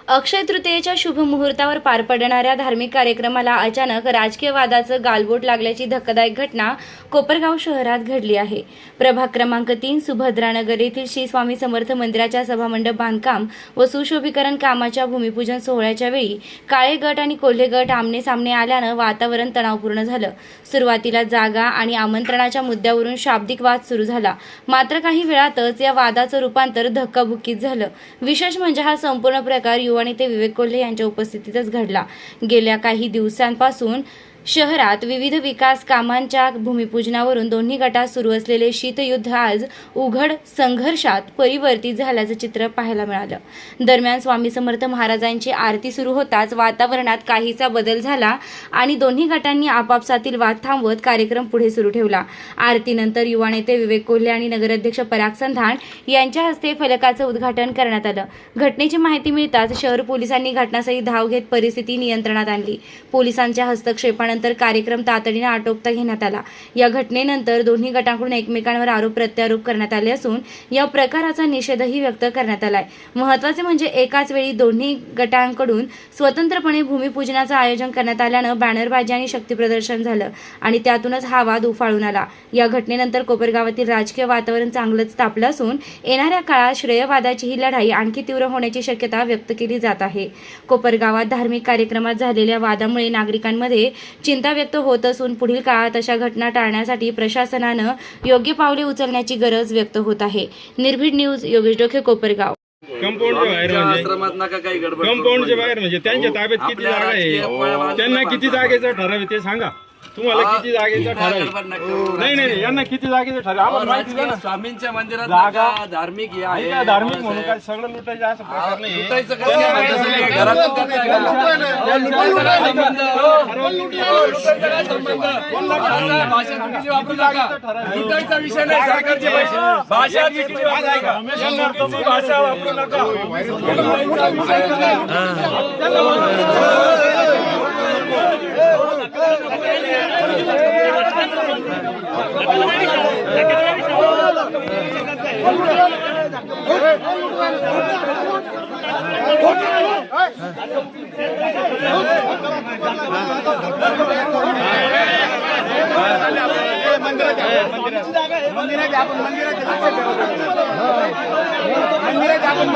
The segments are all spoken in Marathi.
अक्षय तृतीयेच्या शुभ मुहूर्तावर पार पडणाऱ्या धार्मिक कार्यक्रमाला अचानक राजकीय वादाचं गालबोट लागल्याची धक्कादायक घटना कोपरगाव शहरात घडली आहे। प्रभाग क्रमांक 3 सुभद्रानगर येथील श्री स्वामी समर्थ मंदिराच्या सभामंडप बांधकाम व सुशोभीकरण कामाच्या भूमिपूजन सोहळ्याच्या वेळी काळे गट आणि कोल्हे गट आमने सामने आल्यानं वातावरण तणावपूर्ण झालं। सुरुवातीला जागा आणि आमंत्रणाच्या मुद्द्यावरून शाब्दिक वाद सुरू झाला, मात्र काही वेळातच या वादाचं रूपांतर धक्काबुक्कीत झालं। विशेष म्हणजे हा संपूर्ण प्रकार युवा नेते विवेक कोल्हे यांच्या उपस्थितीतच घडला। गेल्या काही दिवसांपासून शहरात विविध विकास कामांच्या भूमिपूजनावरून दोन्ही गटात सुरू असलेले शीतयुद्ध आज उघड संघर्षात परिवर्तित झाल्याचं चित्र पाहायला मिळालं। दरम्यान स्वामी समर्थ महाराजांची आरती सुरू होताच वातावरणात काहीसा बदल झाला आणि दोन्ही गटांनी आपापसातील वाद थांबवत कार्यक्रम पुढे सुरू ठेवला। आरतीनंतर युवा नेते विवेक कोल्हे आणि नगराध्यक्ष पराग संधान यांच्या हस्ते फलकाचं उद्घाटन करण्यात आलं। घटनेची माहिती मिळताच शहर पोलिसांनी घटनास्थळी धाव घेत परिस्थिती नियंत्रणात आणली। पोलिसांच्या हस्तक्षेपानंतर कार्यक्रम तातडीने आटोपता घेण्यात आला। या घटनेनंतर दोन्ही गटांकडून एकमेकांवर आरोप प्रत्यारोप करण्यात आले असून या प्रकाराचा निषेधही व्यक्त करण्यात आलाय। महत्त्वाचे म्हणजे एकाच वेळी दोन्ही गटांकडून स्वतंत्रपणे भूमिपूजनाचं आयोजन करण्यात आल्यानं बॅनरबाजी आणि शक्तीप्रदर्शन झालं आणि त्यातूनच हा वाद उफाळून आला। या घटनेनंतर कोपरगावातील राजकीय वातावरण चांगलंच तापलं असून येणाऱ्या काळात श्रेयवादाची ही लढाई आणखी तीव्र होण्याची शक्यता व्यक्त केली जात आहे। कोपरगावात धार्मिक कार्यक्रमात झालेल्या वादामुळे नागरिकांमध्ये चिंता व्यक्त होत असून पुढील काळात अशा घटना टाळण्यासाठी प्रशासनानं योग्य पावले उचलण्याची गरज व्यक्त होत आहे। निर्भीड न्यूज, योगेश डोके, कोपरगाव। कंपाऊंडच्या बाहेर म्हणजे त्यांच्या ताब्यात किती जागा आहे, त्यांना किती जागेचा ठराव आहे ते सांगा। तुम्हाला किती जागेचा ठराव? नाही यांना किती जागेचा ठराव आम्हाला माहिती द्या ना। स्वामींच्या मंदिरात जागा धार्मिक आहे का? धार्मिक म्हणून काय सगळं लुटायचं असं प्रकार नाही। लुटायचं लुटायचा विषय नाही। सरकारची भाषा भाषा वापरू नका।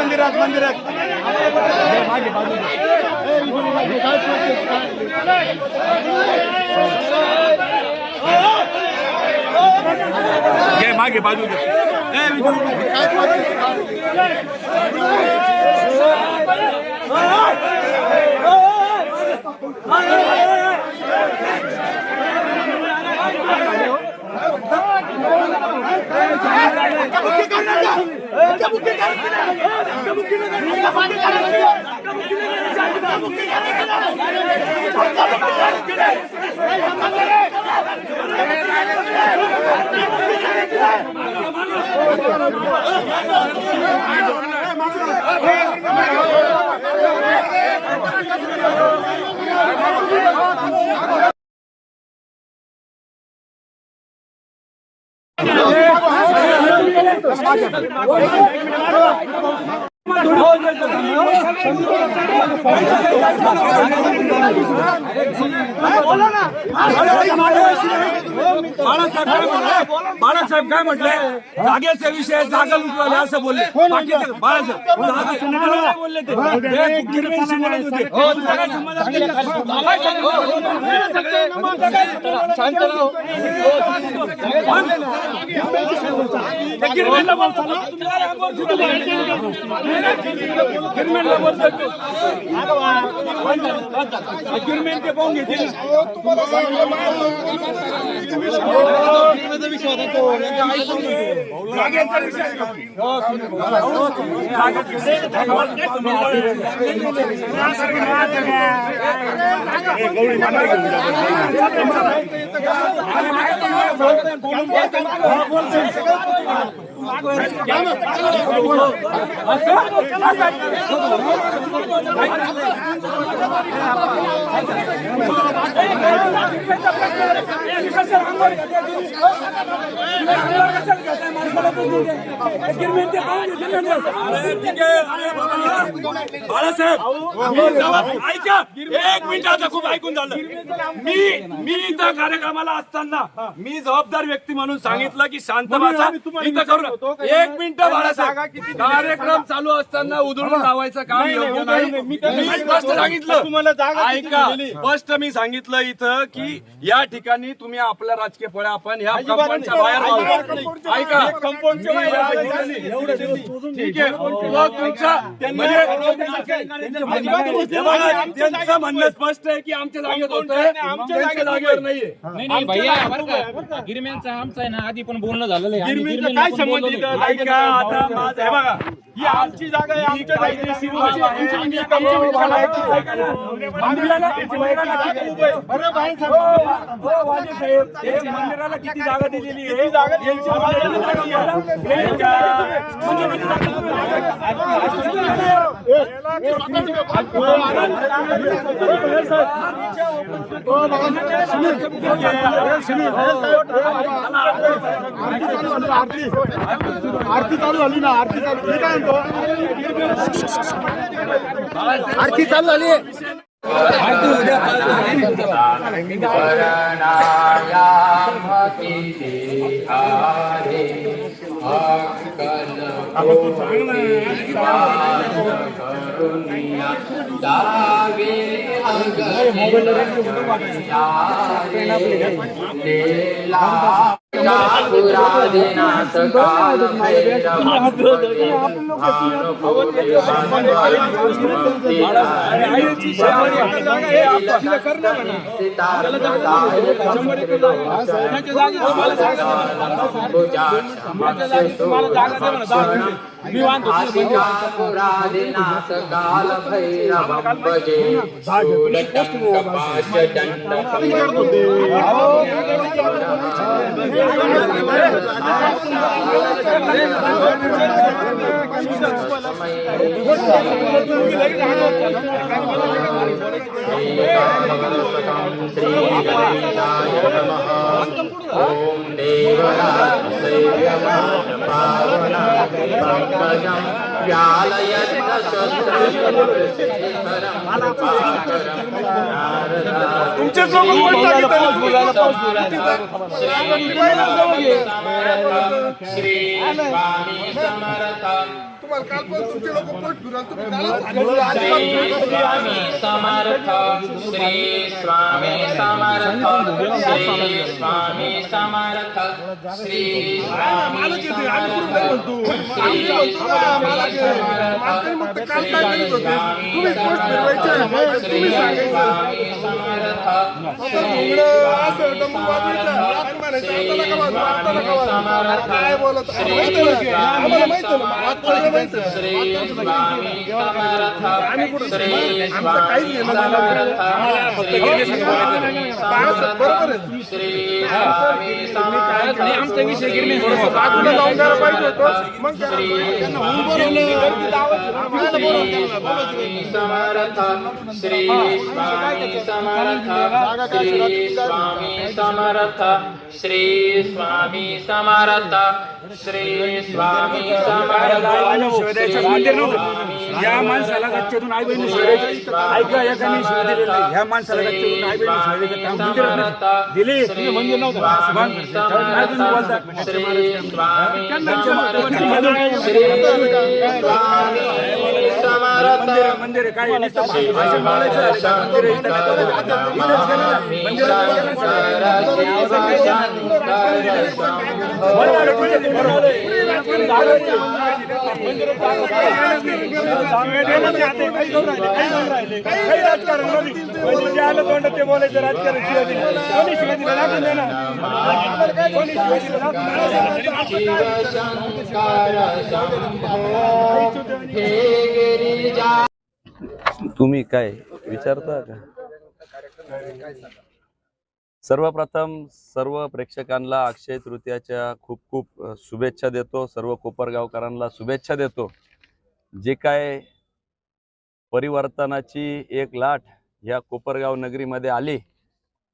मंदिरात मागे बाजू बाळासाहेब काय म्हटले? जागेचा विषय जागा लुटवाले असं बोलले। बाळासाहेब बोलले ते बाळासाहेब ऐका, एक मिनिट, आता खूप ऐकून झालं. मी इथं कार्यक्रमाला असताना मी जबाबदार व्यक्ती म्हणून सांगितलं की शांत बसा इथं करू. एक मिनिट बाळासाहेब, कार्यक्रम चालू असताना उधळून लावायचं काम योग्य नाही. मी स्पष्ट सांगितलं तुम्हाला जागा किती ऐका, दिली? स्पष्ट मी सांगितलं इथं की या ठिकाणी तुम्ही आपल्या राजकीय पळ्या आपण ह्या कंपाऊंडच्या बाहेर लावू. ऐका, कंपाऊंडच्या बाहेर ठीक आहे, तो तुमचा त्यांचं म्हणणं स्पष्ट आहे की आमच्या जागेत होतंय, आमच्या जागेवर नाहीये. नाही भैया बरं का, गिरम्यांचं आमचं आहे ना, आधी पण बोलणं झालेलं आहे. आम्ही गिरमीचं गिरम्यांना काय पण संबंध बोलवलंय. इथं? ऐका, आता माझं हे बघा, ही आमची जागा आहे, आमच्या जागेची आमच्या सिंहाची आहे. आमच्या आमची आमच्या कंपाऊंड आमच्या झाला आहे. ऐका ना. मंदिराला किती जागा दिली आहे? बरं, बाहेर हो, हो, वाजे साहेब, हे मंदिराला किती जागा दिलेली आहे? यांची आरती चालू झाली ना, आरती चालू. मी काय म्हणतो, आरती चालू झाली. ओम देवराजं तुमच्या सोबत श्री स्वामी समर्थ श्री स्वामी समर्थ श्री स्वामी समर्थ श्री स्वामी समर्थ श्री स्वामी आमचा विषय गिरम्यांचा श्री स्वामी समर्थ श्री स्वामी समर्थ श्री स्वामी समर्थ या माणसाला गच्चीतून आई बहिणी शोधायचं. ऐका, एकाने शिवाय दिलेलं आहे. ह्या माणसाला गच्चीतून आई बहिणी शोधायचं काम मंदिरात दिली. तुम्ही मंदिर नव्हतं काय तुम्ही बोलता? मंदिर आहे, काय नुसतं भाषण बोलायचं. मंदिर आहे, इथं इथंच गेलं ना. मंदिरात काही राजकारण नाही. जे आलं तोंडात ते बोलायचं राजकारण. शिवाय दिलं कोणी, शिवाय दिलं लागून द्या ना. कोणी शिवाय दिलं लागून द्या. तुम्ही काय विचारता का? सर्वप्रथम सर्व प्रेक्षकांना अक्षय तृतीयाच्या खूप खूप शुभेच्छा देतो. सर्व कोपरगावकरांना शुभेच्छा देतो. जे काय परिवर्तनाची एक लाट ह्या कोपरगाव नगरीमध्ये आली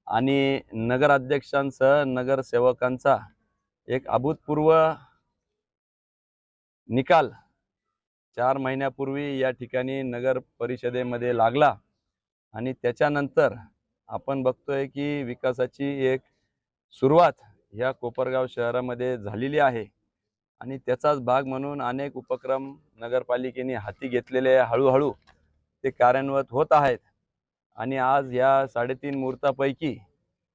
आणि नगराध्यक्षांसह नगरसेवकांचा एक अभूतपूर्व निकाल 4 महिन्यापूर्वी या ठिकाणी नगर परिषदेमध्ये लागला आणि त्याच्यानंतर आपण बघतोय की विकासाची एक सुरुवात ह्या कोपरगाव शहरामध्ये झालेली आहे आणि त्याचाच भाग म्हणून अनेक उपक्रम नगरपालिकेने हाती घेतलेले हळूहळू ते कार्यान्वित होत आहेत आणि आज या 3.5 मुहूर्तापैकी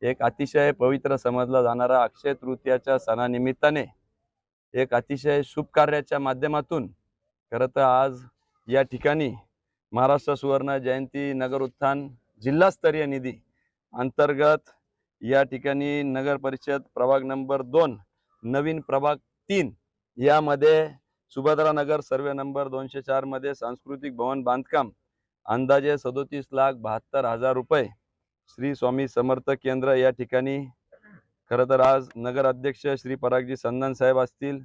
एक अतिशय पवित्र समजला जाणारा अक्षय तृतीयाच्या सणानिमित्ताने एक अतिशय शुभ कार्याच्या माध्यमातून खरं तर आज या ठिकाणी महाराष्ट्र सुवर्ण जयंती नगर उत्थान जिल्हास्तरीय निधी अंतर्गत या ठिकाणी नगर परिषद प्रभाग नंबर 2 नवीन प्रभाग 3 यामध्ये सुभद्रा नगर सर्वे नंबर 204 मध्ये सांस्कृतिक भवन बांधकाम अंदाजे 37,72,000 रुपये श्री स्वामी समर्थ केंद्र या ठिकाणी खरं तर आज नगर अध्यक्ष श्री परागजी संदन साहेब असतील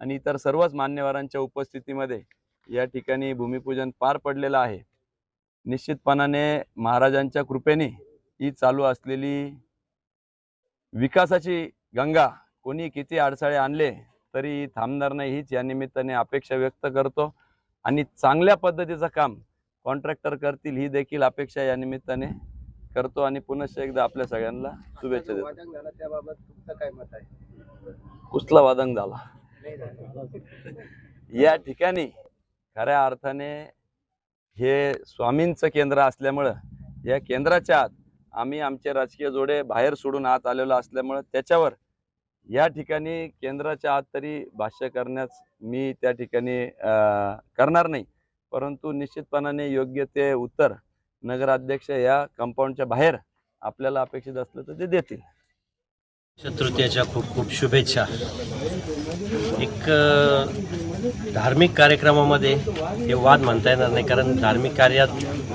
आणि इतर सर्वच मान्यवरांच्या उपस्थितीमध्ये या ठिकाणी भूमिपूजन पार पडलेलं आहे। निश्चितपणाने महाराजांच्या कृपेने ही चालू असलेली विकासाची गंगा कोणी किती अडथळे आणले तरी थांबणार नाही हीच या निमित्ताने अपेक्षा व्यक्त करतो आणि चांगल्या पद्धतीचं काम कॉन्ट्रॅक्टर करतील ही देखील अपेक्षा या निमित्ताने करतो आणि पुनश्च एकदा आपल्या सगळ्यांना शुभेच्छा देतो। त्याबाबत तुमचं काय मत आहे? कुठला वादंग झाला या ठिकाणी खऱ्या अर्थाने हे स्वामींचं केंद्र असल्यामुळं या केंद्राच्या आत आम्ही आमचे राजकीय जोडे बाहेर सोडून आत आलेलो असल्यामुळं त्याच्यावर या ठिकाणी केंद्राच्या आत तरी भाष्य करण्यास मी त्या ठिकाणी करणार नाही, परंतु निश्चितपणाने योग्य ते उत्तर नगराध्यक्ष या कंपाऊंडच्या बाहेर आपल्याला अपेक्षित असलं तर ते देतील। तृतीयाच्या खूप खूप शुभेच्छा। एक धार्मिक कार्यक्रमामध्ये हे वाद म्हणता येणार नाही, कारण धार्मिक कार्यात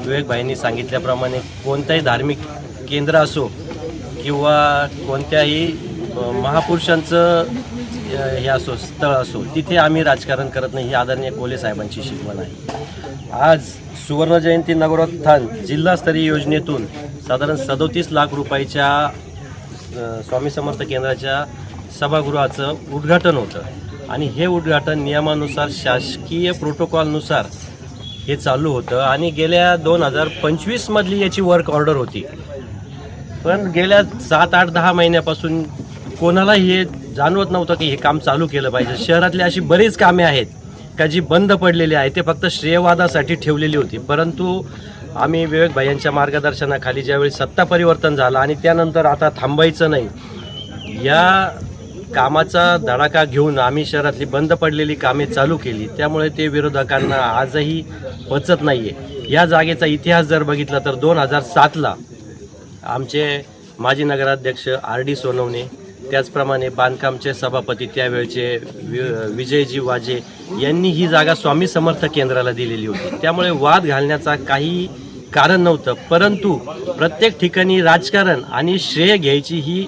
विवेकभाईंनी सांगितल्याप्रमाणे कोणत्याही धार्मिक केंद्र असो किंवा कोणत्याही महापुरुषांचं हे असो स्थळ असो तिथे आम्ही राजकारण करत नाही, ही आदरणीय कोल्हे साहेबांची शिकवण आहे। आज सुवर्ण जयंती नगरोत्थान जिल्हास्तरीय योजनेतून साधारण 37 लाख रुपयाच्या स्वामी समर्थ केंद्राच्या सभागृहाचं उद्घाटन होतं आणि हे उद्घाटन नियमानुसार शासकीय प्रोटोकॉलनुसार हे चालू होतं आणि गेल्या 2025 मधली याची वर्क ऑर्डर होती, पण गेल्या 7, 8, 10 महिन्यापासून कोणाला हे जाणवत नव्हतं की हे काम चालू केलं पाहिजे। शहरातली अशी बरीच कामे आहेत का जी बंद पडलेली आहे, ते फक्त श्रेयवादासाठी ठेवलेली होती, परंतु आम्ही विवेकभाई यांच्या मार्गदर्शनाखाली ज्यावेळी सत्ता परिवर्तन झालं आणि त्यानंतर आता थांबायचं नाही या कामाचा धडाका घेऊन आम्ही शहरातली बंद पडलेली कामे चालू केली, त्यामुळे ते विरोधकांना आजही पचत नाही आहे। या जागेचा इतिहास जर बघितला तर 2007ला आमचे माजी नगराध्यक्ष RD सोनवणे, त्याचप्रमाणे बांधकामचे सभापती त्यावेळचे विजयजी वाजे यांनी ही जागा स्वामी समर्थ केंद्राला दिलेली होती, त्यामुळे वाद घालण्याचा काही कारण नव्हतं, परंतु प्रत्येक ठिकाणी राजकारण आणि श्रेय घ्यायची ही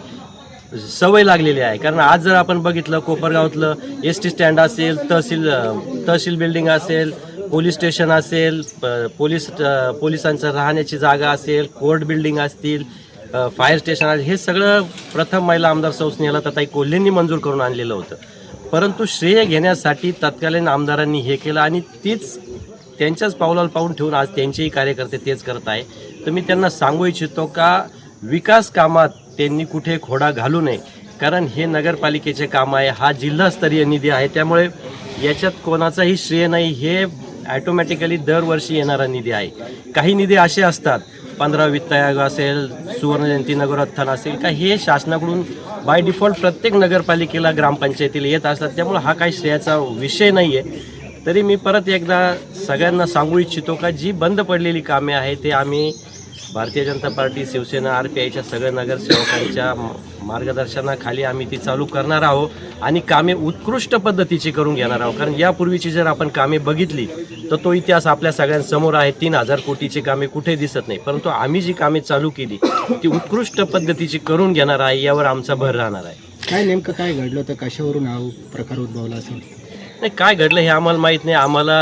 सवय लागलेली आहे। कारण आज जर आपण बघितलं कोपरगावातलं ST स्टँड असेल, तहसील बिल्डिंग असेल, पोलीस स्टेशन असेल, पोलिसांचं राहण्याची जागा असेल, कोर्ट बिल्डिंग असतील, फायर स्टेशन आहे, हे सगळं प्रथम महिला आमदार सौ स्नेहलताताई कोल्हेंनी मंजूर करून आणलेलं होतं, परंतु श्रेय घेण्यासाठी तत्कालीन आमदारांनी हे केलं आणि तीच त्यांच्याच पावलाला पाऊल ठेवून आज त्यांचेही कार्यकर्ते तेच करत आहे। तर मी त्यांना सांगू इच्छितो का विकास कामात त्यांनी कुठे खोडा घालू नये, कारण हे नगरपालिकेचे काम आहे, हा जिल्हास्तरीय निधी आहे, त्यामुळे याच्यात कोणाचाही श्रेय नाही, हे ॲटोमॅटिकली दरवर्षी येणारा निधी आहे। काही निधी असे असतात 15 वित्त आयोग असेल, सुवर्ण जयंती नगरोत्थान असेल का, हे शासनाकडून बाय डिफॉल्ट प्रत्येक नगरपालिकेला ग्रामपंचायतीला येत असतात, त्यामुळे हा काही श्रेयाचा विषय नाही आहे। तरी मी परत एकदा सगळ्यांना सांगू इच्छितो का जी बंद पडलेली कामे आहे ते आम्ही भारतीय जनता पार्टी, शिवसेना, RPIच्या सगळ्या नगरसेवकांच्या मार्गदर्शनाखाली आम्ही ती चालू करणार आहोत आणि कामे उत्कृष्ट पद्धतीची करून घेणार आहोत, कारण यापूर्वीची जर आपण कामे बघितली तर तो इतिहास आपल्या सगळ्यांसमोर आहे। 3000 कोटीची कामे कुठे दिसत नाही, परंतु आम्ही जी कामे चालू केली ती उत्कृष्ट पद्धतीची करून घेणार आहे, यावर आमचा भर राहणार आहे। काय नेमकं काय घडलं तर कशावरून हा प्रकार उद्भवला असेल? नाही, काय घडलं हे आम्हाला माहीत नाही. आम्हाला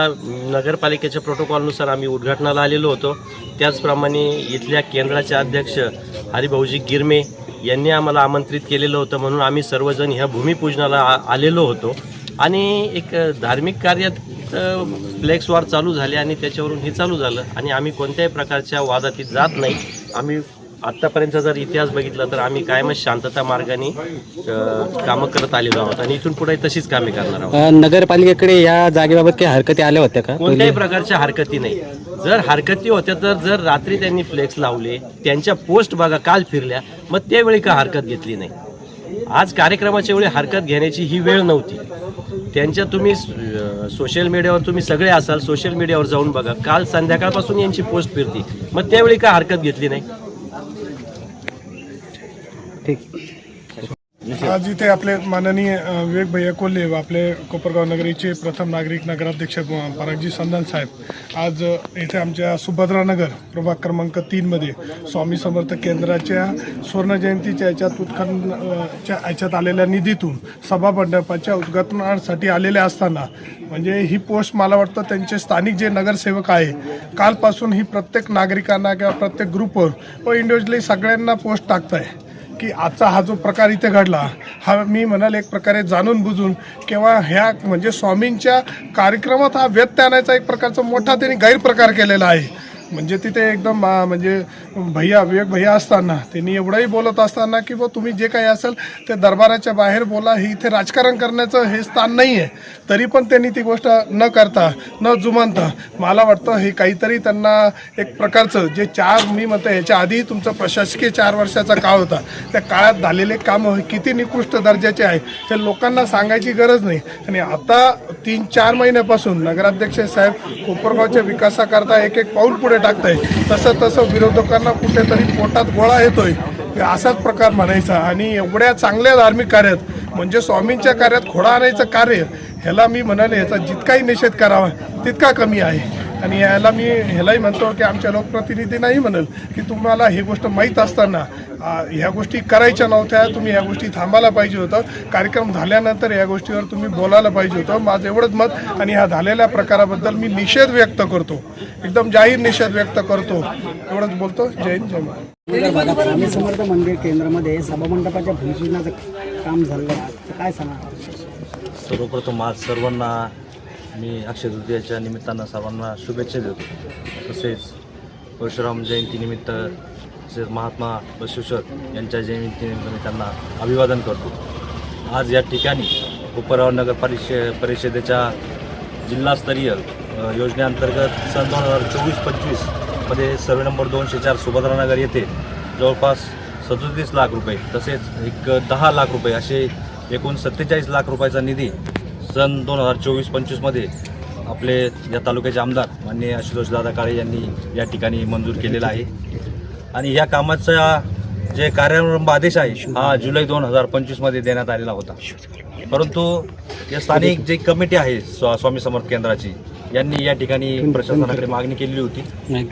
नगरपालिकेच्या प्रोटोकॉलनुसार आम्ही उद्घाटनाला आलेलो होतो. त्याचप्रमाणे इथल्या केंद्राचे अध्यक्ष हरिभाऊजी गिरमे यांनी आम्हाला आमंत्रित केलेलं होतं, म्हणून आम्ही सर्वजण ह्या भूमिपूजनाला आलेलो होतो. आणि एक धार्मिक कार्यात फ्लेक्स वॉर चालू झाले आणि त्याच्यावरून हे चालू झालं आणि आम्ही कोणत्याही प्रकारच्या वादातीत जात नाही. आम्ही आत्तापर्यंतचा जर इतिहास बघितला तर आम्ही कायमच शांतता मार्गाने कामं करत आलेलो आहोत आणि इथून पुढे तशीच कामे करणार आहोत. नगरपालिकेकडे या जागेबाबत काही हरकती आल्या होत्या का? कोणत्याही प्रकारच्या हरकती नाही. जर हरकती होत्या तर जर रात्री त्यांनी फ्लेक्स लावले, त्यांच्या पोस्ट बघा काल फिरल्या, मग त्यावेळी का हरकत घेतली नाही? आज कार्यक्रमाच्या वेळी हरकत घेण्याची ही वेळ नव्हती. त्यांच्या तुम्ही सोशल मीडियावर तुम्ही सगळे असाल, सोशल मीडियावर जाऊन बघा, काल संध्याकाळपासून यांची पोस्ट फिरती, मग त्यावेळी का हरकत घेतली नाही? आज इथे आपले माननीय विवेक भैया कोल्हे व आपले कोपरगाव नगरीचे प्रथम नागरिक नगराध्यक्ष परागजी संधान साहेब आज इथे आमच्या सुभद्रानगर प्रभाग क्रमांक 3मध्ये स्वामी समर्थ केंद्राच्या सुवर्णजयंतीच्या याच्यात आलेल्या निधीतून सभामंडपाच्या उद्घाटनासाठी आलेले असताना म्हणजे ही पोस्ट मला वाटतं त्यांचे स्थानिक जे नगरसेवक आहे कालपासून ही प्रत्येक नागरिकांना किंवा प्रत्येक ग्रुपवर व इंडिव्हिज्युअली सगळ्यांना पोस्ट टाकताय की आजचा हा जो प्रकार इथे घडला हा मी म्हणाल एक प्रकारे जाणून बुजून किंवा ह्या म्हणजे स्वामींच्या कार्यक्रमात हा व्यत्यय आणायचा एक प्रकारचा मोठा त्यांनी गैरप्रकार केलेला आहे. म्हणजे तिथे एकदम म्हणजे विवेक भैया असताना त्यांनी एवढंही बोलत असताना की तुम्ही जे काही असेल ते दरबाराच्या बाहेर बोला, हे इथे राजकारण करण्याचं हे स्थान नाही आहे. तरी पण त्यांनी ती गोष्ट न करता न जुमानता मला वाटतं हे काहीतरी त्यांना एक प्रकारचं जे मी म्हणतो याच्या आधी तुमचा प्रशासकीय 4 वर्षाचा काळ होता, त्या काळात झालेले कामं किती निकृष्ट दर्जाचे आहे ते लोकांना सांगायची गरज नाही. आणि आता 3-4 महिन्यापासून नगराध्यक्ष साहेब कोपरगावच्या विकासाकरता एक पाऊल पुढे टाकताय, तसं विरोधकांना कुठेतरी पोटात गोळा येतोय असाच प्रकार म्हणायचा. आणि एवढ्या चांगल्या धार्मिक कार्यात म्हणजे स्वामींच्या कार्यात खोडा आणायचं कार्य ह्याला मी म्हणाले याचा जितकाही निषेध करावा तितका कमी आहे. आणि ह्यालाही म्हणतो की आमच्या लोकप्रतिनिधींनाही म्हणेल की तुम्हाला ही गोष्ट माहीत असताना ह्या गोष्टी करायच्या नव्हत्या, तुम्ही ह्या गोष्टी थांबायला पाहिजे होतं. कार्यक्रम झाल्यानंतर या गोष्टीवर तुम्ही बोलायला पाहिजे होतं. माझं एवढंच मत. आणि ह्या झालेल्या प्रकाराबद्दल मी निषेध व्यक्त करतो, एकदम जाहीर निषेध व्यक्त करतो. एवढंच बोलतो. जय हिंद जय महाराष्ट्र. स्वामी समर्थ मंदिर केंद्रामध्ये सभामंडपाच्या भूमिपूजनाचं काम झालं तर काय सांगा? सर्वप्रथम आज सर्वांना मी अक्षय तृतीयेच्या निमित्तानं सर्वांना शुभेच्छा देतो. तसेच परशुराम जयंतीनिमित्त तसेच महात्मा बसवेश्वर यांच्या जयंतीनिमित्त मी त्यांना अभिवादन करतो. आज या ठिकाणी कोपरगाव नगर परिषदेच्या जिल्हास्तरीय योजनेअंतर्गत सन 2024-25 मध्ये सर्वे नंबर 204 सुभद्रानगर येथे जवळपास 37 लाख रुपये तसेच एक 10 लाख रुपये असे एकूण 47 लाख रुपयाचा निधी सन 2024-25 मध्ये आपले या तालुक्याचे आमदार माननीय आशुतोषदादा काळे यांनी या ठिकाणी मंजूर केलेला आहे. आणि या कामाचा जे कार्यारंभ आदेश आहे हा जुलै 2025 मध्ये देण्यात आलेला होता. परंतु या स्थानिक जे कमिटी आहे स्वामी समर्थ केंद्राची यांनी या ठिकाणी प्रशासनाकडे मागणी केलेली होती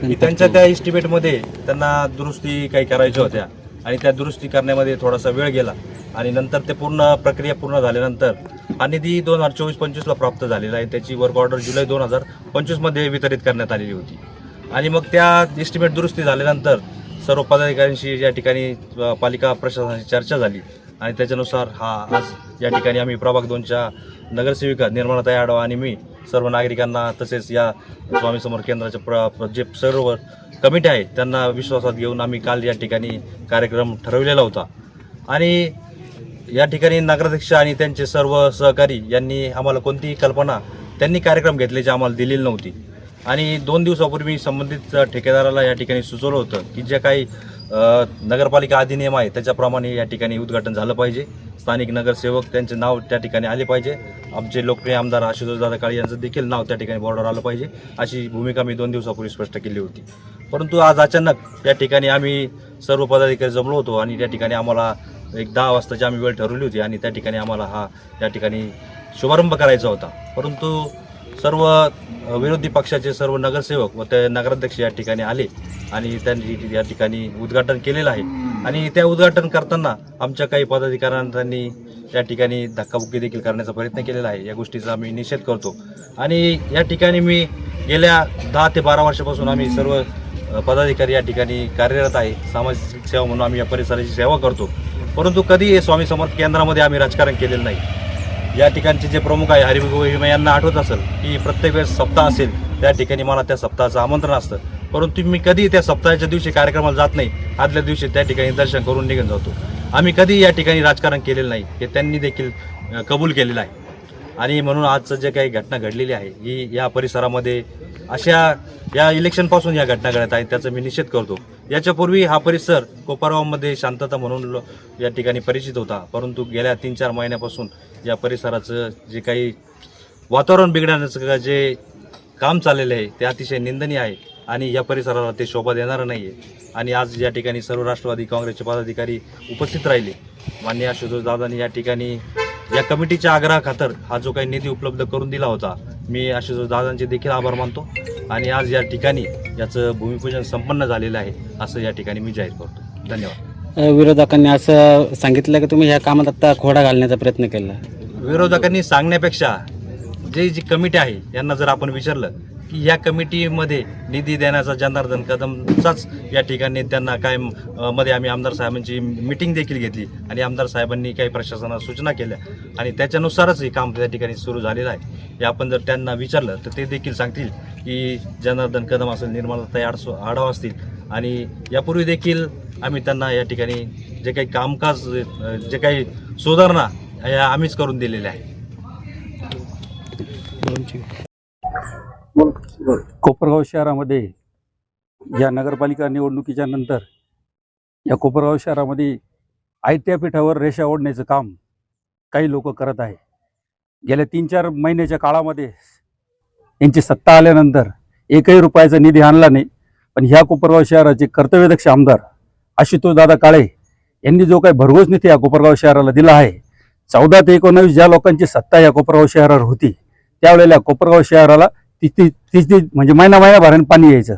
की त्यांच्या त्या इस्टिमेटमध्ये त्यांना दुरुस्ती काही करायच्या होत्या आणि त्या दुरुस्ती करण्यामध्ये थोडासा वेळ गेला आणि नंतर ते प्रक्रिया पूर्ण झाल्यानंतर हा निधी 2024-25ला प्राप्त झालेला आहे. त्याची वर्क ऑर्डर जुलै 2025 मध्ये वितरित करण्यात आलेली होती. आणि मग त्या इस्टिमेट दुरुस्ती झाल्यानंतर सर्व पदाधिकाऱ्यांशी या ठिकाणी पालिका प्रशासनाची चर्चा झाली आणि त्याच्यानुसार आज या ठिकाणी आम्ही प्रभाग 2च्या नगरसेविका निर्मलाताई आडवा आणि मी सर्व नागरिकांना तसेच या स्वामी समर्थ केंद्राच्या जे सर्व कमिटी आहेत त्यांना विश्वासात घेऊन आम्ही काल या ठिकाणी कार्यक्रम ठरवलेला होता. आणि या ठिकाणी नगराध्यक्ष आणि त्यांचे सर्व सहकारी यांनी आम्हाला कोणतीही कल्पना त्यांनी कार्यक्रम घेतल्याची आम्हाला दिलेली नव्हती. आणि 2 दिवसापूर्वी संबंधित ठेकेदाराला या ठिकाणी सुचवलं होतं की जे काही नगरपालिका अधिनियम आहे त्याच्याप्रमाणे या ठिकाणी उद्घाटन झालं पाहिजे. स्थानिक नगरसेवक त्यांचे नाव त्या ठिकाणी आले पाहिजे. आमचे लोकप्रिय आमदार आशुतोषदादा काळे यांचं देखील नाव त्या ठिकाणी बॉर्डर आलं पाहिजे अशी भूमिका मी 2 दिवसापूर्वी स्पष्ट केली होती. परंतु आज अचानक या ठिकाणी आम्ही सर्व पदाधिकारी जमलो होतो आणि त्या ठिकाणी आम्हाला एक 10 वाजताची आम्ही वेळ ठरवली होती आणि त्या ठिकाणी आम्हाला या ठिकाणी शुभारंभ करायचा होता. परंतु सर्व विरोधी पक्षाचे सर्व नगरसेवक व ते नगराध्यक्ष या ठिकाणी आले आणि त्यांनी या ठिकाणी उद्घाटन केलेलं आहे. आणि त्या उद्घाटन करताना आमच्या काही पदाधिकाऱ्यांनी त्या ठिकाणी धक्काबुक्की देखील करण्याचा प्रयत्न केलेला आहे. या गोष्टीचा आम्ही निषेध करतो. आणि या ठिकाणी मी गेल्या 10 ते 12 वर्षापासून आम्ही सर्व पदाधिकारी या ठिकाणी कार्यरत आहे. सामाजिक सेवा म्हणून आम्ही या परिसराची सेवा करतो. परंतु कधी स्वामी समर्थ केंद्रामध्ये आम्ही राजकारण केलेलं नाही. या ठिकाणचे जे प्रमुख आहे हरिभाऊ यांना आठवत असेल की प्रत्येक वेळेस सप्ताह असेल त्या ठिकाणी मला त्या सप्ताहाचं आमंत्रण असतं, परंतु मी कधी त्या सप्ताहाच्या दिवशी कार्यक्रमाला जात नाही. आदल्या दिवशी त्या ठिकाणी दर्शन करून निघून जातो. आम्ही कधी या ठिकाणी राजकारण केलेलं नाही हे त्यांनी देखील कबूल केलेलं आहे. आणि म्हणून आजचं जे काही घटना घडलेली आहे ही या परिसरामध्ये अशा या इलेक्शनपासून या घटना घडत आहेत त्याचा मी निषेध करतो. याच्यापूर्वी हा परिसर कोपरगावमध्ये शांतता म्हणून या ठिकाणी परिचित होता, परंतु गेल्या 3-4 महिन्यापासून या परिसराचं जे काही वातावरण बिघडण्याचं जे काम चाललेलं आहे ते अतिशय निंदनीय आहे आणि या परिसराला ते शोभा देणारं नाही आहे. आणि आज या ठिकाणी सर्व राष्ट्रवादी काँग्रेसचे पदाधिकारी उपस्थित राहिले. माननीय आशुतोष दादांनी या ठिकाणी या कमिटीच्या आग्रहाखातर हा जो काही निधी उपलब्ध करून दिला होता, मी आशुतोष दादांचे देखील आभार मानतो. आणि आज या ठिकाणी याचं भूमिपूजन संपन्न झालेलं आहे असं या ठिकाणी मी जाहीर करतो. धन्यवाद. विरोधकांनी असं सांगितलं की तुम्ही ह्या कामात आता खोडा घालण्याचा प्रयत्न केला. विरोधकांनी सांगण्यापेक्षा जी कमिटी आहे यांना जर आपण विचारलं की या कमिटीमध्ये निधी देण्याचा जनार्दन कदमचाच या ठिकाणी त्यांना काय मध्ये आम्ही आमदार साहेबांची मिटिंग देखील घेतली आणि आमदार साहेबांनी काही प्रशासनाला सूचना केल्या आणि त्याच्यानुसारच हे काम त्या ठिकाणी सुरू झालेलं आहे. हे आपण जर त्यांना विचारलं तर ते देखील सांगतील की जनार्दन कदम असेल, निर्मलाताई आढावा असतील आणि यापूर्वी देखील आम्ही त्यांना या ठिकाणी जे काही कामकाज जे काही सुधारणा या आम्हीच करून दिलेल्या आहे. कोपरगाव शहरामध्ये या नगरपालिका निवडणुकीच्या नंतर या कोपरगाव शहरामध्ये आयत्या पीठावर रेषा ओढण्याचं काम काही लोक करत आहे. गेल्या 3-4 महिन्याच्या काळामध्ये यांची सत्ता आल्यानंतर एकही रुपयाचा निधी आणला नाही. पण ह्या कोपरगाव शहराचे कर्तव्यदक्ष आमदार आशुतोष दादा काळे यांनी जो काही भरघोस निधी या कोपरगाव शहराला दिला आहे, 14 ते 19 ज्या लोकांची सत्ता या कोपरगाव शहरावर होती त्यावेळेला कोपरगाव शहराला तीस म्हणजे महिनाभराने पाणी यायचं.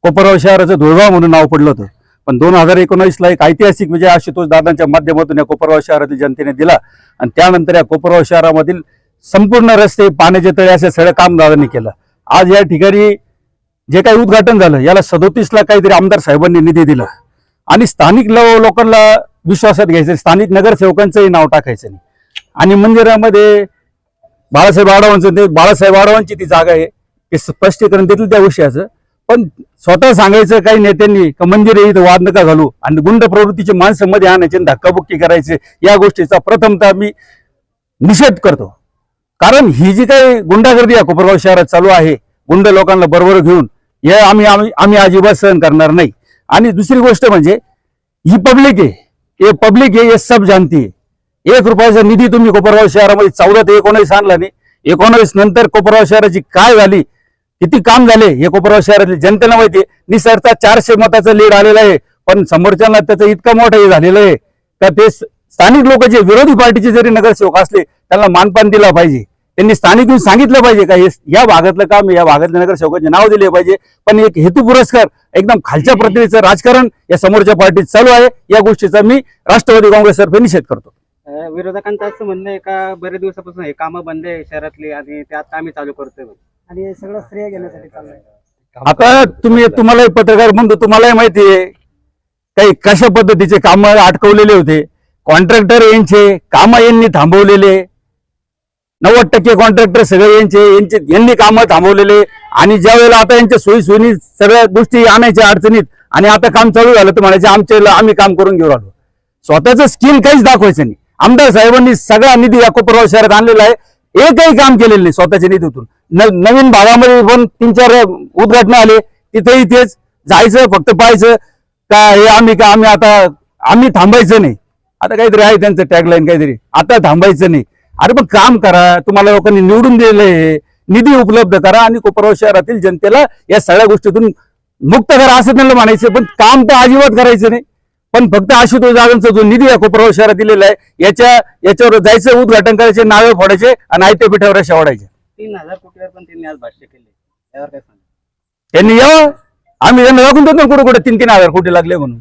कोपरगाव शहराचं धुळगाव म्हणून नाव पडलं होतं. पण 2019ला एक ऐतिहासिक म्हणजे आशुतोष दादांच्या माध्यमातून या कोपरगाव शहरातील जनतेने दिला आणि त्यानंतर या कोपरगाव शहरामधील संपूर्ण रस्ते, पाण्याचे तळे असे सगळं काम दादांनी केलं. आज या ठिकाणी जे काही उद्घाटन झालं याला 37 काहीतरी आमदार साहेबांनी निधी दिला आणि स्थानिक लोकांना विश्वासात घ्यायचं, स्थानिक नगरसेवकांचंही नाव टाकायचं नाही. आणि मंदिरामध्ये बाळासाहेब आढावांची ती जागा आहे हे स्पष्टीकरण देतील त्या विषयाचं. पण स्वतः सांगायचं काही नेत्यांनी का मंदिर इथं वाद नका घालू आणि गुंड प्रवृत्तीचे माणसं मध्ये आणायचे, धक्काबुक्की करायचे, या गोष्टीचा प्रथमतः मी निषेध करतो. कारण ही जी काही गुंडागर्दी या कोपरगाव शहरात चालू आहे, गुंड लोकांना बरोबर घेऊन, हे आम्ही अजिबात सहन करणार नाही. आणि दुसरी गोष्ट म्हणजे ही पब्लिक आहे, ये सब जानती है. 1 रुपयाचा निधी तुम्ही कोपरगाव शहरामध्ये 14 ते 19 आणला नाही. 19 नंतर कोपरगाव शहराची काय झाली, किती काम झाले हे कोपरगाव शहरातील जनतेला माहिती आहे. निसर्गचा 400 मताचा लीड आलेला आहे, पण समोरच्यांना त्याचं इतकं मोठं हे झालेलं आहे का ते स्थानिक लोक जे विरोधी पार्टीचे जरी नगरसेवक असले त्यांना मानपान दिला पाहिजे. त्यांनी स्थानिक येऊन सांगितलं पाहिजे का हे या भागातलं काम, या भागातल्या नगरसेवकांचे नाव दिले पाहिजे. पण एक हेतू पुरस्कार एकदम खालच्या प्रतीचं राजकारण या समोरच्या पार्टीत चालू आहे. या गोष्टीचा मी राष्ट्रवादी काँग्रेसतर्फे निषेध करतो. विरोधकांचं असं म्हणणं आहे का बरेच दिवसापासून हे कामं बंद आहे शहरातली आणि ते आता आम्ही चालू करतोय आणि हे सगळं श्रेय घेण्यासाठी चाललंय. आता तुम्हाला पत्रकार म्हणतो, तुम्हालाही माहिती आहे काही कशा पद्धतीचे काम अटकवलेले होते. कॉन्ट्रॅक्टर यांचे काम यांनी थांबवलेले, 90% कॉन्ट्रॅक्टर सगळे यांनी कामं थांबवलेले. आणि ज्या वेळेला आता यांच्या सोयीसोयी सगळ्या गोष्टी आणायच्या अडचणीत आणि आता काम चालू झालं तर म्हणायचे आम्ही काम करून घेऊ राहिलो. स्वतःचं स्किल काहीच दाखवायचं नाही. आमदार साहेबांनी सगळा निधी या कोपरगाव शहरात आणलेला आहे, एकही काम केलेलं नाही स्वतःच्या निधीतून. नवीन भागामध्ये पण 3-4 उद्घाटन आले, तिथेही तेच जायचं, फक्त पाहायचं का हे आम्ही थांबायचं नाही. आता काहीतरी आहे त्यांचं टॅगलाईन काहीतरी, आता थांबायचं नाही. अरे पण काम करा, तुम्हाला लोकांनी निवडून दिलेलं निधी उपलब्ध करा आणि कोपरगाव शहरातील जनतेला या सगळ्या गोष्टीतून मुक्त करा असं त्यांना म्हणायचं. पण काम तर अजिबात करायचं नाही. पण फक्त आशुतोष दादांचा जो निधी या कोपरगाव शहरात दिलेला आहे याच्यावर जायचं, उद्घाटन करायचे, नावे फोडायचे आणि आयत्या पीठावर रेषा ओढायचे. 3000 कोटीवर पण त्यांनी आज भाष्य केले, यावर काय सांगा. त्यांनी यावं, आम्ही त्यांना दाखवून देतो कुठे 3-3 हजार कोटी लागले म्हणून.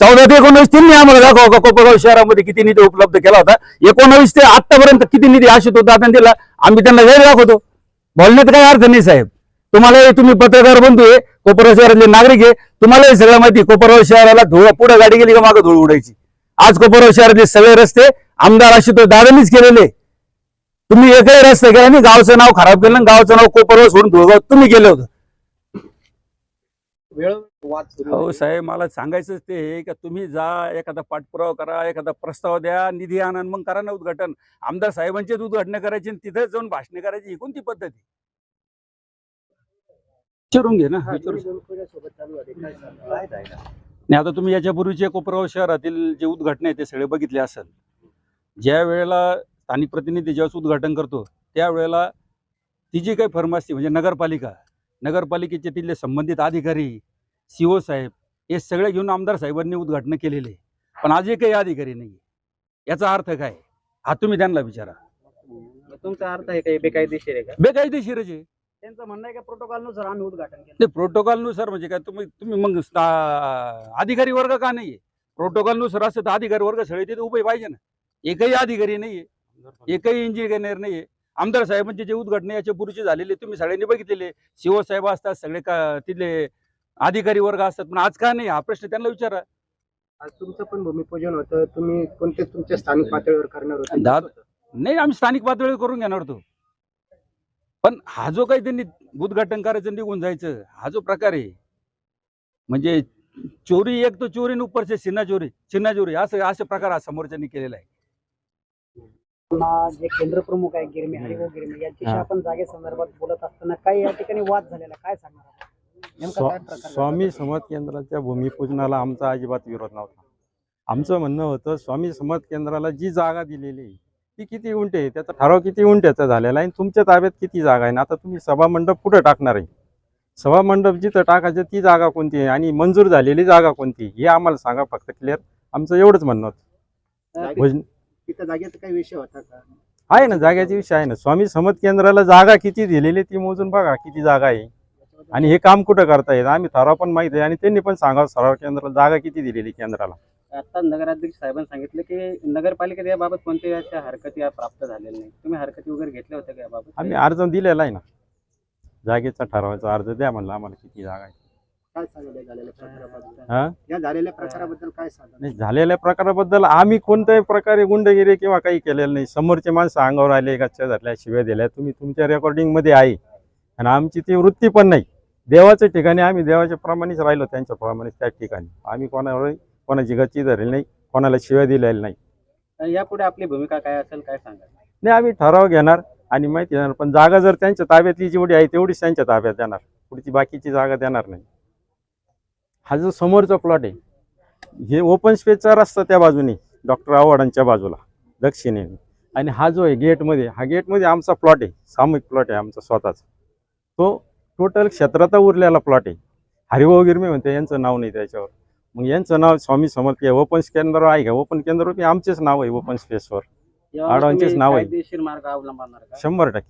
14 ते 19 त्यांनी आम्हाला दाखवा का कोपरगाव शहरामध्ये किती निधी उपलब्ध केला होता. 19 ते आतापर्यंत किती निधी आशुतोष दादांनी दिला आम्ही त्यांना वेळ दाखवतो. बोलण्यात काही अर्थ नाही साहेब. तुम्हाला तुम्ही पत्रकार बंधू आहे, कोपरगाव शहरातले नागरिक आहे, तुम्हालाही सगळं माहिती कोपरगाव शहराला धूळ पुढे गाडी गेली का मागे धूळ उडायची. आज कोपरगाव शहरातले सगळे रस्ते आमदार आशुतोष दादांनीच केलेले. तुम्ही एकही रस्ता केला नाही, गावचं नाव खराब केलं, गावचं नाव कोपरगाव सोडून धुळगाव तुम्ही केलं होतं. वाद सुरू हो साहेब, मला सांगायचंच ते आहे का तुम्ही जा, एखादा पाठपुरावा करा, एखादा प्रस्ताव द्या, निधी आणा, मग करा ना उद्घाटन. आमदार साहेबांचेच उद्घाटन करायची तिथे जाऊन भाषणे करायची, ही कोणती पद्धती. विचारून घे ना, सोबत चालू आहे काय सांगा? नाही आता तुम्ही याच्यापूर्वीचे कोपरगाव शहरातील जे उद्घाटन आहे ते सगळे बघितले असेल. ज्या वेळेला स्थानिक प्रतिनिधी ज्यावेळेस उद्घाटन करतो त्यावेळेला ती जी काही फर्म असते म्हणजे नगरपालिकेचे तिथले संबंधित अधिकारी, CO साहेब हे सगळे घेऊन आमदार साहेबांनी उद्घाटन केलेले. पण आज एकही अधिकारी नाही. याचा अर्थ काय हा तुम्ही त्यांना विचारा. तुमचा अर्थ आहे का बेकायदेशीर आहे का? बेकायदेशीरच आहे. त्यांचं म्हणणं आहे का प्रोटोकॉलनुसार आम्ही उद्घाटन केलं. नाही, प्रोटोकॉलनुसार म्हणजे काय तुम्ही मग अधिकारी वर्ग का नाहीये? प्रोटोकॉलनुसार असं तर अधिकारी वर्ग सगळे तिथे उभे पाहिजे ना. एकही अधिकारी नाहीये, एकही इंजिनियर नाहीये. आमदार साहेबांचे जे उद्घाटन याच्या पूर्वीचे झालेले तुम्ही सगळ्यांनी बघितलेले. CO साहेब असतात, सगळे तिथले अधिकारी वर्ग असतात, पण आज का नाही हा प्रश्न त्यांना विचारा. आज तुमचं पण भूमिपूजन होतं, तुम्ही कोणते तुमच्या स्थानिक पातळीवर करणार होते? नाही, आम्ही स्थानिक पातळीवर करून घेणार होतो. पण हा जो काही त्यांनी उद्घाटन करायचं निघून जायचं हा जो प्रकार आहे म्हणजे चोरी, एक तो चोरी न ऊपर से चिन्हा चोरी असे प्रकार आज समोरच्यांनी केलेला आहे. जे केंद्र प्रमुख आहे गिरमे, हरिभाऊ गिरमे यांच्याशी आपण जागेसंदर्भात बोलत असताना काही या ठिकाणी वाद झालेला, काय सांगणार? नेमका काय प्रकार? स्वामी समर्थ केंद्राच्या भूमिपूजनाला आमचा अजिबात विरोध नव्हता. आमचं म्हणणं होतं स्वामी समर्थ केंद्राला जी जागा दिलेली आहे ती किती गुंठे आहे, त्याचा ठराव किती गुंठ्याचा झालेला आहे, तुमच्या ताब्यात किती जागा आहे. आता तुम्ही सभामंडप कुठं टाकणार आहे, सभामंडप जिथं टाकायचं ती जागा कोणती आहे आणि मंजूर झालेली जागा कोणती हे आम्हाला सांगा फक्त क्लिअर. आमचं एवढंच म्हणणं होतं. तिथं जागेचा काही विषय होता का? आहे ना, जागेचा विषय आहे ना. स्वामी समर्थ केंद्राला जागा किती दिलेली ती मोजून बघा किती जागा आहे आणि हे काम कुठं करता येत. आम्ही ठराव पण माहिती आहे आणि त्यांनी पण सांगावं सराव केंद्राला जागा किती दिलेली केंद्राला. आता नगराध्यक्ष साहेबांनी सांगितलं की नगरपालिकेत याबाबत कोणत्याही अशा हरकती प्राप्त झालेल्या नाही. तुम्ही हरकती वगैरे घेतल्या होत्या का याबाबत? आम्ही अर्ज दिलेला आहे ना, जागेचा ठरावाचा अर्ज द्या म्हणलं आम्हाला किती जागा आहे. काय सांगितलं झालेल्या प्रकाराबद्दल? हा, या झालेल्या प्रकाराबद्दल काय सांगा? नाही, झालेल्या प्रकाराबद्दल आम्ही कोणत्याही प्रकारे गुंडगिरी किंवा काही केलेलं नाही. समोरचे माणसं अंगावर आले, गच्च्या धरल्या, शिव्या दिल्या, तुम्ही तुमच्या रेकॉर्डिंग मध्ये आहे आणि आमची ती वृत्ती पण नाही. देवाच्या ठिकाणी आम्ही देवाच्या प्रमाणेच राहिलो, त्यांच्या प्रमाणेच त्या ठिकाणी. आम्ही कोणाची गच्ची धरली नाही, कोणाला शिव्या दिलेल्या नाही. यापुढे आपली भूमिका काय असेल काय सांगा? नाही, आम्ही ठराव घेणार आणि माहिती देणार, पण जागा जर त्यांच्या ताब्यातली जेवढी आहे तेवढीच त्यांच्या ताब्यात देणार, पुढची बाकीची जागा देणार नाही. हा जो समोरचा प्लॉट आहे हे ओपन स्पेसचा रस्ता त्या बाजूने डॉक्टर आव्हाडांच्या बाजूला दक्षिणेने, आणि हा जो आहे गेटमध्ये, हा गेटमध्ये आमचा प्लॉट आहे, सामूहिक प्लॉट आहे आमचा स्वतःचा. तो टोटल क्षेत्राचा उरलेला प्लॉट आहे. हरिभाऊ गिरमे म्हणते यांचं नाव नाही त्याच्यावर, मग यांचं नाव स्वामी समर्थ ओपन केंद्र आहे का? ओपन केंद्र आमचेच नाव आहे, ओपन स्पेसवर आडवांचेच नाव आहे. कायदेशीर मार्ग अवलंबणार का? 100%.